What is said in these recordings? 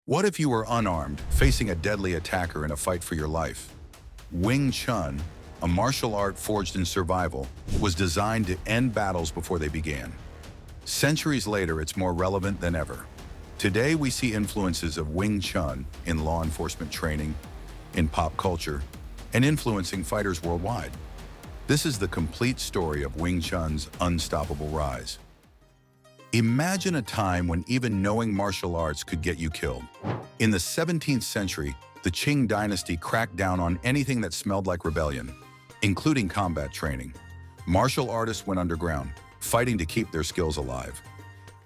What if you were unarmed, facing a deadly attacker in a fight for your life? Wing Chun, a martial art forged in survival, was designed to end battles before they began. Centuries later, it's more relevant than ever. Today, we see influences of Wing Chun in law enforcement training, in pop culture, and influencing fighters worldwide. This is the complete story of Wing Chun's unstoppable rise. Imagine a time when even knowing martial arts could get you killed. In the 17th century, the Qing Dynasty cracked down on anything that smelled like rebellion, including combat training. Martial artists went underground, fighting to keep their skills alive.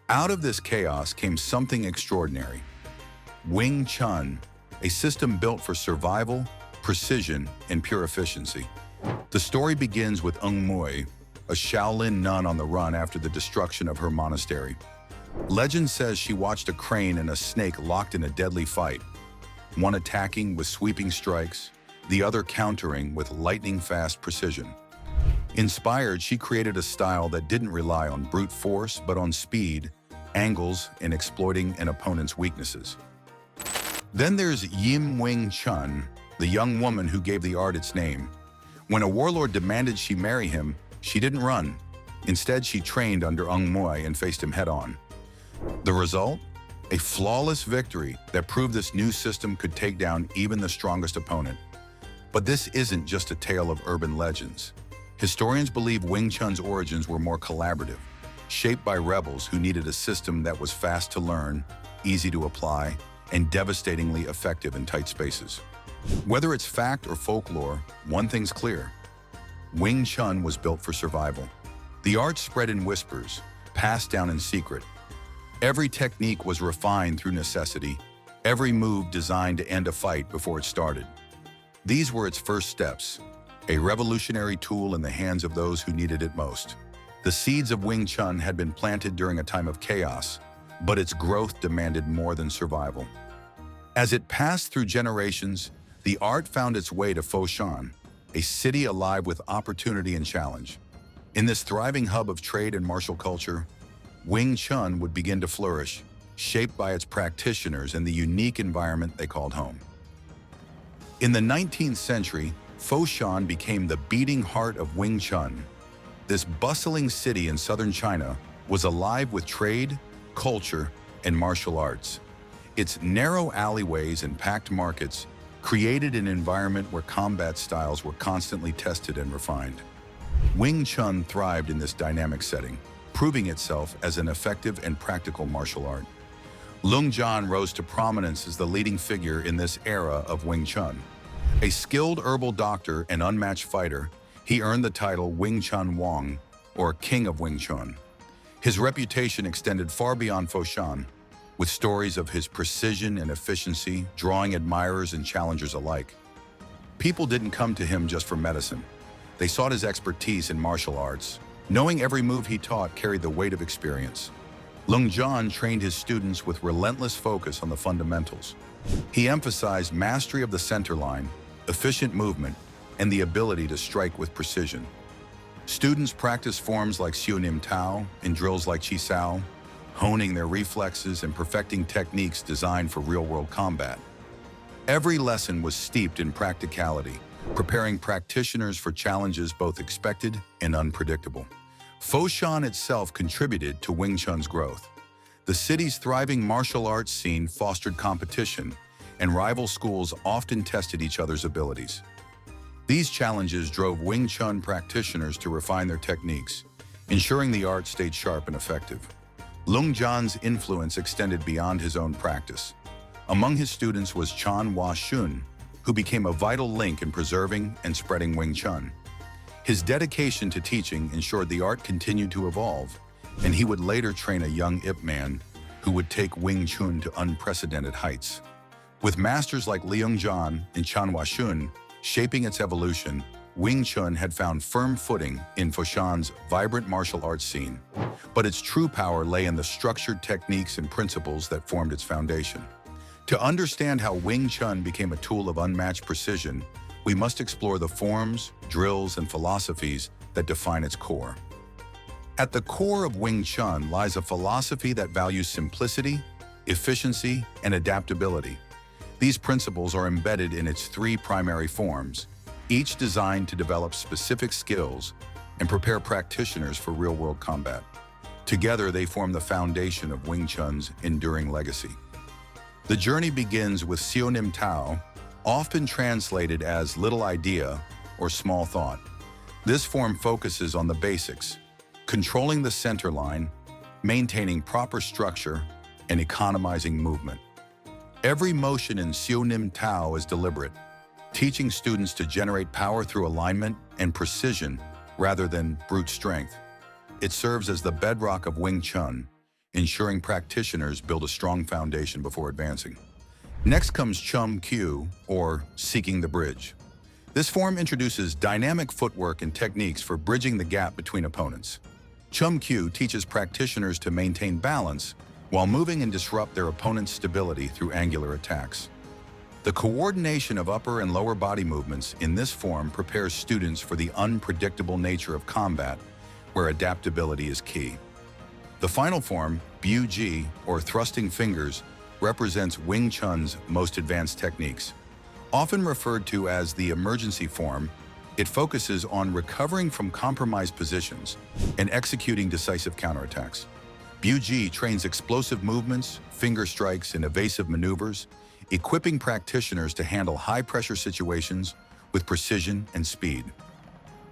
Out of this chaos came something extraordinary. Wing Chun, a system built for survival, precision, and pure efficiency. The story begins with Leung Mui, a Shaolin nun on the run after the destruction of her monastery. Legend says she watched a crane and a snake locked in a deadly fight, one attacking with sweeping strikes, the other countering with lightning-fast precision. Inspired, she created a style that didn't rely on brute force, but on speed, angles, and exploiting an opponent's weaknesses. Then there's Yim Wing Chun, the young woman who gave the art its name. When a warlord demanded she marry him, she didn't run. Instead, she trained under Leung Mui and faced him head-on. The result? A flawless victory that proved this new system could take down even the strongest opponent. But this isn't just a tale of urban legends. Historians believe Wing Chun's origins were more collaborative, shaped by rebels who needed a system that was fast to learn, easy to apply, and devastatingly effective in tight spaces. Whether it's fact or folklore, one thing's clear. Wing Chun was built for survival. The art spread in whispers, passed down in secret. Every technique was refined through necessity, every move designed to end a fight before it started. These were its first steps, a revolutionary tool in the hands of those who needed it most. The seeds of Wing Chun had been planted during a time of chaos, but its growth demanded more than survival. As it passed through generations, the art found its way to Foshan, a city alive with opportunity and challenge. In this thriving hub of trade and martial culture, Wing Chun would begin to flourish, shaped by its practitioners and the unique environment they called home. In the 19th century, Foshan became the beating heart of Wing Chun. This bustling city in southern China was alive with trade, culture, and martial arts. Its narrow alleyways and packed markets created an environment where combat styles were constantly tested and refined. Wing Chun thrived in this dynamic setting, proving itself as an effective and practical martial art. Leung Jan rose to prominence as the leading figure in this era of Wing Chun. A skilled herbal doctor and unmatched fighter, he earned the title Wing Chun Wang, or King of Wing Chun. His reputation extended far beyond Foshan, with stories of his precision and efficiency drawing admirers and challengers alike. People didn't come to him just for medicine. They sought his expertise in martial arts. Knowing every move he taught carried the weight of experience. Leung Jan trained his students with relentless focus on the fundamentals. He emphasized mastery of the center line, efficient movement, and the ability to strike with precision. Students practiced forms like Xiu Nim Tao and drills like Chi Sao, honing their reflexes and perfecting techniques designed for real-world combat. Every lesson was steeped in practicality, preparing practitioners for challenges both expected and unpredictable. Foshan itself contributed to Wing Chun's growth. The city's thriving martial arts scene fostered competition, and rival schools often tested each other's abilities. These challenges drove Wing Chun practitioners to refine their techniques, ensuring the art stayed sharp and effective. Leung Jan's influence extended beyond his own practice. Among his students was Chan Hua Shun, who became a vital link in preserving and spreading Wing Chun. His dedication to teaching ensured the art continued to evolve, and he would later train a young Ip Man who would take Wing Chun to unprecedented heights. With masters like Leung Jan and Chan Hua Shun shaping its evolution, Wing Chun had found firm footing in Foshan's vibrant martial arts scene. But its true power lay in the structured techniques and principles that formed its foundation. To understand how Wing Chun became a tool of unmatched precision, we must explore the forms, drills, and philosophies that define its core. At the core of Wing Chun lies a philosophy that values simplicity, efficiency, and adaptability. These principles are embedded in its three primary forms, each designed to develop specific skills and prepare practitioners for real-world combat. Together, they form the foundation of Wing Chun's enduring legacy. The journey begins with Nim Tao, often translated as little idea or small thought. This form focuses on the basics, controlling the center line, maintaining proper structure, and economizing movement. Every motion in Nim Tao is deliberate, teaching students to generate power through alignment and precision rather than brute strength. It serves as the bedrock of Wing Chun, ensuring practitioners build a strong foundation before advancing. Next comes Chum Q, or seeking the bridge. This form introduces dynamic footwork and techniques for bridging the gap between opponents. Chum Q teaches practitioners to maintain balance while moving and disrupt their opponent's stability through angular attacks. The coordination of upper and lower body movements in this form prepares students for the unpredictable nature of combat, where adaptability is key. The final form, Bu Ji, or thrusting fingers, represents Wing Chun's most advanced techniques. Often referred to as the emergency form, it focuses on recovering from compromised positions and executing decisive counterattacks. Bu Ji trains explosive movements, finger strikes, and evasive maneuvers, equipping practitioners to handle high-pressure situations with precision and speed.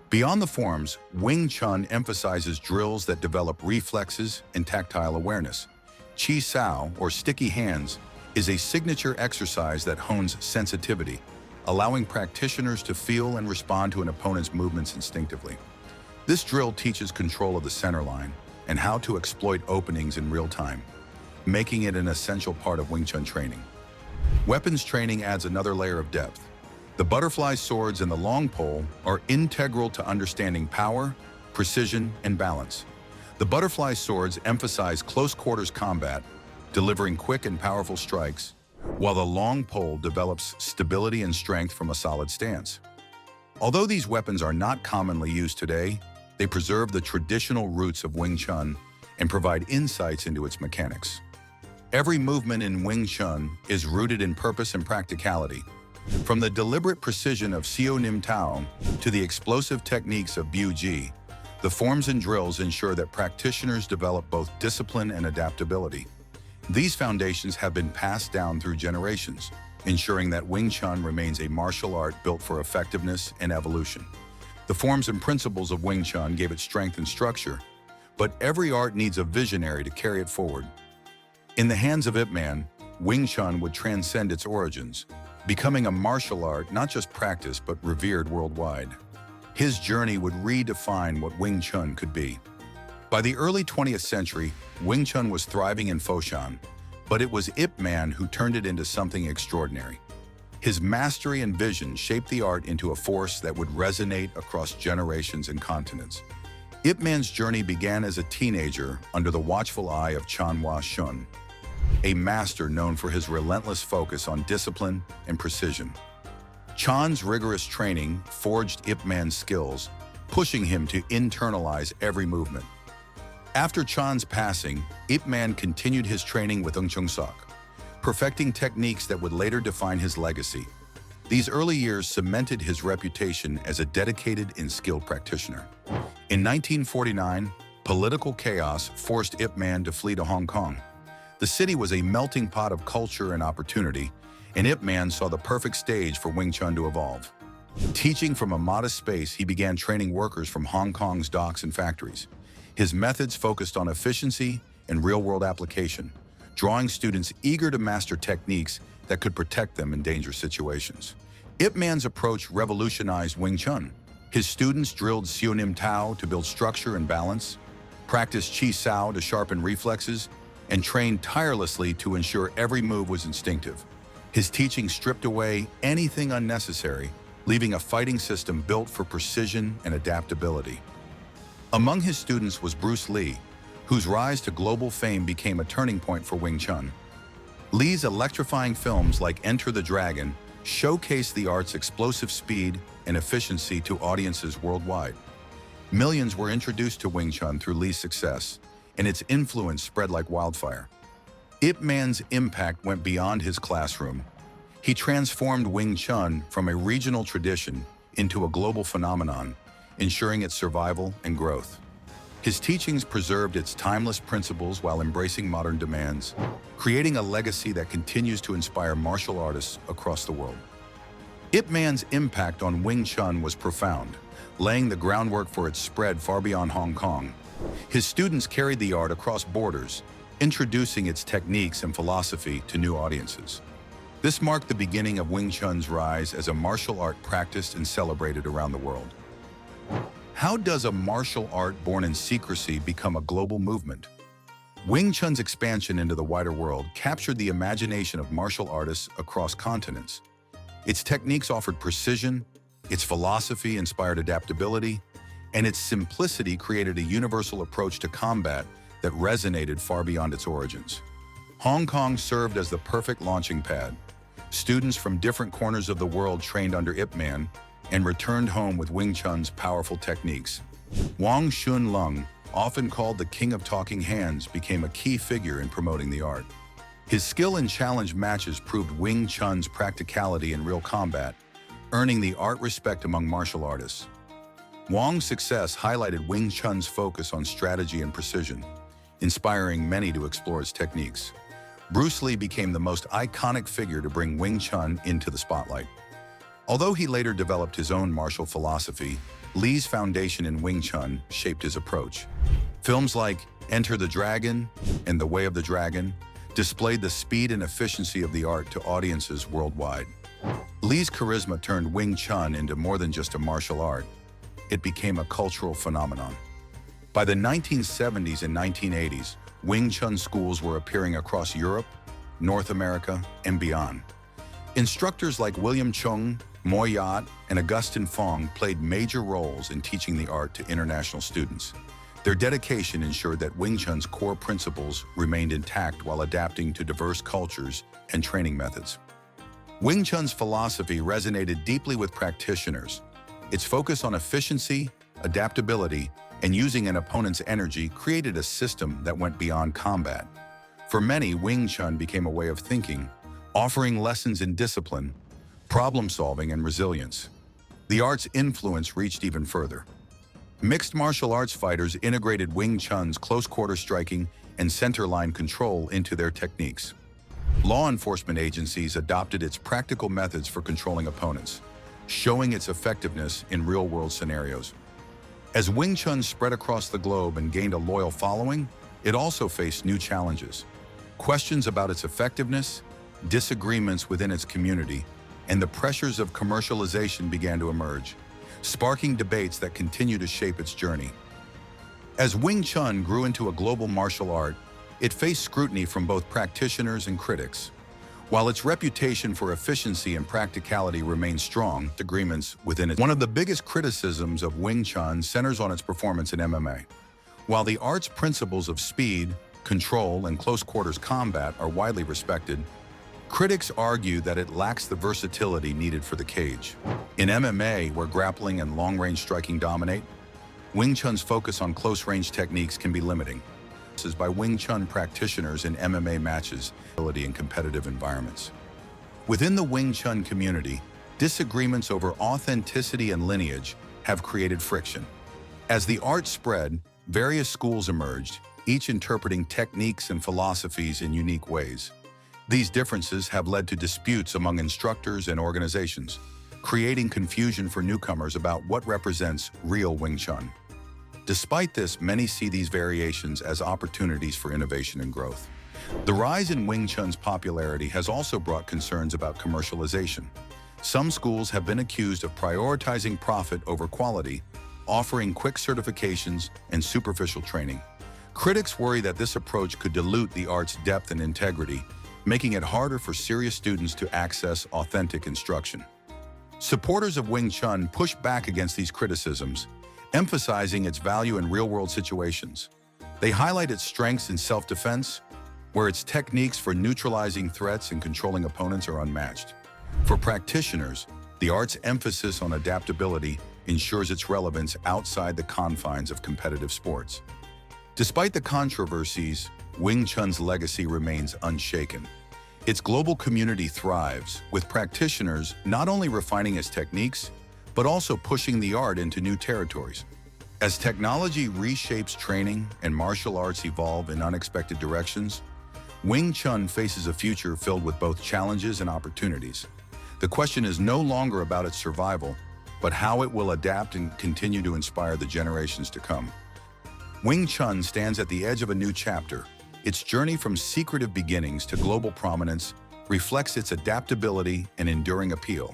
Beyond the forms, Wing Chun emphasizes drills that develop reflexes and tactile awareness. Chi Sao, or sticky hands, is a signature exercise that hones sensitivity, allowing practitioners to feel and respond to an opponent's movements instinctively. This drill teaches control of the center line and how to exploit openings in real time, making it an essential part of Wing Chun training. Weapons training adds another layer of depth. The butterfly swords and the long pole are integral to understanding power, precision, and balance. The butterfly swords emphasize close quarters combat, delivering quick and powerful strikes, while the long pole develops stability and strength from a solid stance. Although these weapons are not commonly used today, they preserve the traditional roots of Wing Chun and provide insights into its mechanics. Every movement in Wing Chun is rooted in purpose and practicality. From the deliberate precision of Nim Tao to the explosive techniques of Bu Ji, the forms and drills ensure that practitioners develop both discipline and adaptability. These foundations have been passed down through generations, ensuring that Wing Chun remains a martial art built for effectiveness and evolution. The forms and principles of Wing Chun gave it strength and structure, but every art needs a visionary to carry it forward. In the hands of Ip Man, Wing Chun would transcend its origins, becoming a martial art not just practiced but revered worldwide. His journey would redefine what Wing Chun could be. By the early 20th century, Wing Chun was thriving in Foshan, but it was Ip Man who turned it into something extraordinary. His mastery and vision shaped the art into a force that would resonate across generations and continents. Ip Man's journey began as a teenager under the watchful eye of Chanhua Shun, a master known for his relentless focus on discipline and precision. Chan's rigorous training forged Ip Man's skills, pushing him to internalize every movement. After Chan's passing, Ip Man continued his training with Ung Chung Sok, perfecting techniques that would later define his legacy. These early years cemented his reputation as a dedicated and skilled practitioner. In 1949, political chaos forced Ip Man to flee to Hong Kong. The city was a melting pot of culture and opportunity, and Ip Man saw the perfect stage for Wing Chun to evolve. Teaching from a modest space, he began training workers from Hong Kong's docks and factories. His methods focused on efficiency and real-world application, drawing students eager to master techniques that could protect them in dangerous situations. Ip Man's approach revolutionized Wing Chun. His students drilled Nim Tao to build structure and balance, practiced Chi Sao to sharpen reflexes, and trained tirelessly to ensure every move was instinctive. His teaching stripped away anything unnecessary, leaving a fighting system built for precision and adaptability. Among his students was Bruce Lee, whose rise to global fame became a turning point for Wing Chun. Lee's electrifying films like Enter the Dragon showcased the art's explosive speed and efficiency to audiences worldwide. Millions were introduced to Wing Chun through Lee's success, and its influence spread like wildfire. Ip Man's impact went beyond his classroom. He transformed Wing Chun from a regional tradition into a global phenomenon, ensuring its survival and growth. His teachings preserved its timeless principles while embracing modern demands, creating a legacy that continues to inspire martial artists across the world. Ip Man's impact on Wing Chun was profound, laying the groundwork for its spread far beyond Hong Kong. His students carried the art across borders, introducing its techniques and philosophy to new audiences. This marked the beginning of Wing Chun's rise as a martial art practiced and celebrated around the world. How does a martial art born in secrecy become a global movement? Wing Chun's expansion into the wider world captured the imagination of martial artists across continents. Its techniques offered precision, its philosophy inspired adaptability, and its simplicity created a universal approach to combat that resonated far beyond its origins. Hong Kong served as the perfect launching pad. Students from different corners of the world trained under Ip Man and returned home with Wing Chun's powerful techniques. Wang Shun Lung, often called the King of Talking Hands, became a key figure in promoting the art. His skill in challenge matches proved Wing Chun's practicality in real combat, earning the art respect among martial artists. Wang's success highlighted Wing Chun's focus on strategy and precision, inspiring many to explore its techniques. Bruce Lee became the most iconic figure to bring Wing Chun into the spotlight. Although he later developed his own martial philosophy, Lee's foundation in Wing Chun shaped his approach. Films like Enter the Dragon and The Way of the Dragon displayed the speed and efficiency of the art to audiences worldwide. Lee's charisma turned Wing Chun into more than just a martial art. It became a cultural phenomenon. By the 1970s and 1980s, Wing Chun schools were appearing across Europe, North America, and beyond. Instructors like William Chung, Moy Yat, and Augustin Fong played major roles in teaching the art to international students. Their dedication ensured that Wing Chun's core principles remained intact while adapting to diverse cultures and training methods. Wing Chun's philosophy resonated deeply with practitioners. Its focus on efficiency, adaptability, and using an opponent's energy created a system that went beyond combat. For many, Wing Chun became a way of thinking, offering lessons in discipline, problem-solving, and resilience. The art's influence reached even further. Mixed martial arts fighters integrated Wing Chun's close-quarter striking and center-line control into their techniques. Law enforcement agencies adopted its practical methods for controlling opponents, showing its effectiveness in real-world scenarios. As Wing Chun spread across the globe and gained a loyal following, it also faced new challenges. Questions about its effectiveness, disagreements within its community, and the pressures of commercialization began to emerge, sparking debates that continue to shape its journey. As Wing Chun grew into a global martial art, it faced scrutiny from both practitioners and critics. While its reputation for efficiency and practicality remained strong, disagreements within it. One of the biggest criticisms of Wing Chun centers on its performance in MMA. While the art's principles of speed, control, and close-quarters combat are widely respected, critics argue that it lacks the versatility needed for the cage. In MMA, where grappling and long-range striking dominate, Wing Chun's focus on close-range techniques can be limiting. This is by Wing Chun practitioners in MMA matches in competitive environments. Within the Wing Chun community, disagreements over authenticity and lineage have created friction. As the art spread, various schools emerged, each interpreting techniques and philosophies in unique ways. These differences have led to disputes among instructors and organizations, creating confusion for newcomers about what represents real Wing Chun. Despite this, many see these variations as opportunities for innovation and growth. The rise in Wing Chun's popularity has also brought concerns about commercialization. Some schools have been accused of prioritizing profit over quality, offering quick certifications and superficial training. Critics worry that this approach could dilute the art's depth and integrity, making it harder for serious students to access authentic instruction. Supporters of Wing Chun push back against these criticisms, emphasizing its value in real-world situations. They highlight its strengths in self-defense, where its techniques for neutralizing threats and controlling opponents are unmatched. For practitioners, the art's emphasis on adaptability ensures its relevance outside the confines of competitive sports. Despite the controversies, Wing Chun's legacy remains unshaken. Its global community thrives, with practitioners not only refining its techniques, but also pushing the art into new territories. As technology reshapes training and martial arts evolve in unexpected directions, Wing Chun faces a future filled with both challenges and opportunities. The question is no longer about its survival, but how it will adapt and continue to inspire the generations to come. Wing Chun stands at the edge of a new chapter. Its journey from secretive beginnings to global prominence reflects its adaptability and enduring appeal.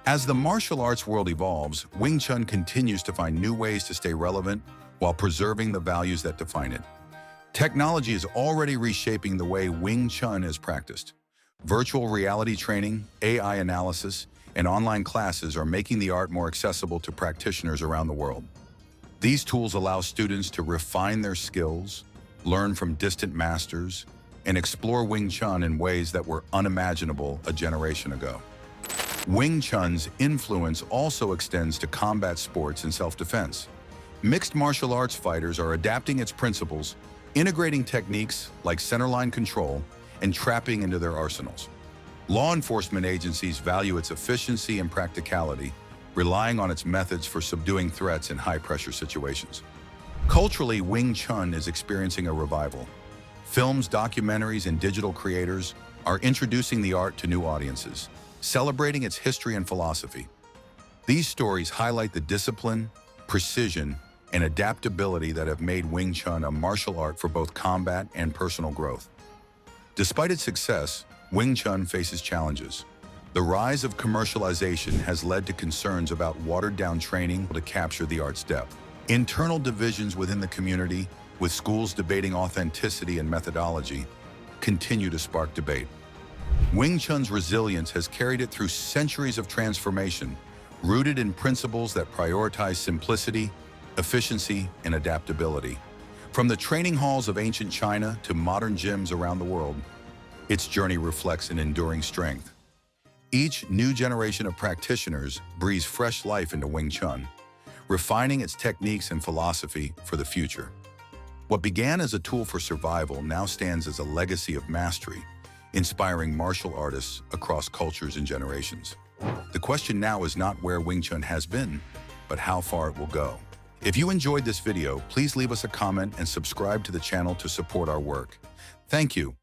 As the martial arts world evolves, Wing Chun continues to find new ways to stay relevant while preserving the values that define it. Technology is already reshaping the way Wing Chun is practiced. Virtual reality training, AI analysis, and online classes are making the art more accessible to practitioners around the world. These tools allow students to refine their skills, learn from distant masters, and explore Wing Chun in ways that were unimaginable a generation ago. Wing Chun's influence also extends to combat sports and self-defense. Mixed martial arts fighters are adapting its principles, integrating techniques like centerline control and trapping into their arsenals. Law enforcement agencies value its efficiency and practicality, relying on its methods for subduing threats in high-pressure situations. Culturally, Wing Chun is experiencing a revival. Films, documentaries, and digital creators are introducing the art to new audiences, celebrating its history and philosophy. These stories highlight the discipline, precision, and adaptability that have made Wing Chun a martial art for both combat and personal growth. Despite its success, Wing Chun faces challenges. The rise of commercialization has led to concerns about watered-down training to capture the art's depth. Internal divisions within the community, with schools debating authenticity and methodology, continue to spark debate. Wing Chun's resilience has carried it through centuries of transformation, rooted in principles that prioritize simplicity, efficiency, and adaptability. From the training halls of ancient China to modern gyms around the world, its journey reflects an enduring strength. Each new generation of practitioners breathes fresh life into Wing Chun, refining its techniques and philosophy for the future. What began as a tool for survival now stands as a legacy of mastery, inspiring martial artists across cultures and generations. The question now is not where Wing Chun has been, but how far it will go. If you enjoyed this video, please leave us a comment and subscribe to the channel to support our work. Thank you.